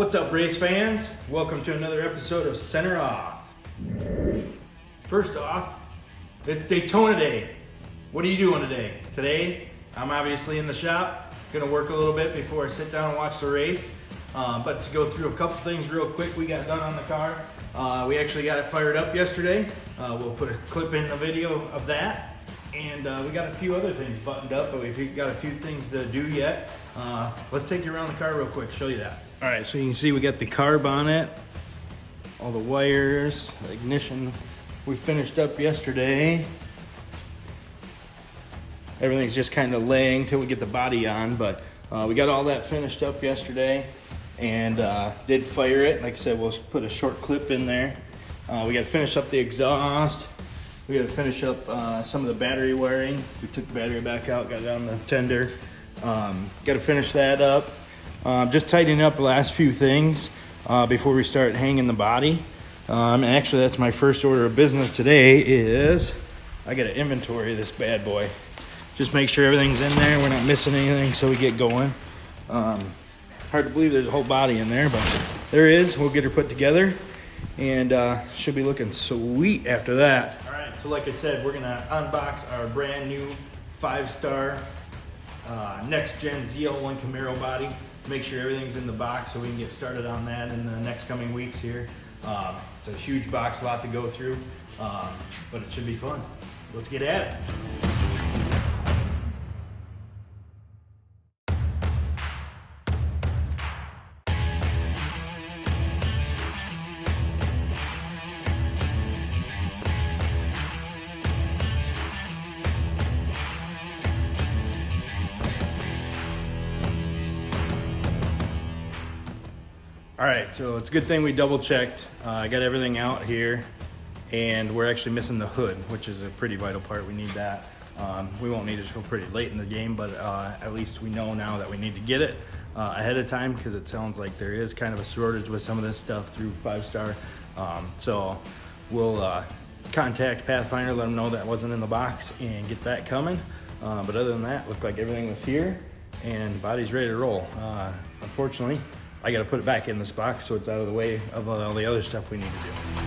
What's up, race fans? Welcome to another episode of Center Off. First off, it's Daytona Day. What are you doing today? Today, I'm obviously in the shop. Gonna work a little bit before I sit down and watch the race. But to go through a couple things real quick we got done on the car. We actually got it fired up yesterday. We'll put a clip in the video of that. And we got a few other things buttoned up, but we've got a few things to do yet. Let's take you around the car real quick, show you that. All right, so you can see we got the carb on it, all the wires, the ignition we finished up yesterday. Everything's just kind of laying till we get the body on, but we got all that finished up yesterday and did fire it. Like I said, we'll put a short clip in there. We got to finish up the exhaust. We got to finish up some of the battery wiring. We took the battery back out, got it on the tender. Got to finish that up. Just tightening up the last few things before we start hanging the body. And actually, that's my first order of business today is I got to inventory this bad boy. Just make sure everything's in there. We're not missing anything so we get going. Hard to believe there's a whole body in there, but there is. We'll get her put together and should be looking sweet after that. All right, so like I said, we're gonna unbox our brand new Fivestar next gen ZL1 Camaro Body. Make sure everything's in the box so we can get started on that in the next coming weeks here. It's a huge box, a lot to go through, but it should be fun. Let's get at it. All right, so it's a good thing we double checked. I got everything out here and we're actually missing the hood, which is a pretty vital part. We need that. We won't need it until pretty late in the game, but at least we know now that we need to get it ahead of time because it sounds like there is kind of a shortage with some of this stuff through Fivestar. So we'll contact Pathfinder, let them know that wasn't in the box and get that coming. But other than that, looked like everything was here and the body's ready to roll. Unfortunately, I got to put it back in this box so it's out of the way of all the other stuff we need to do.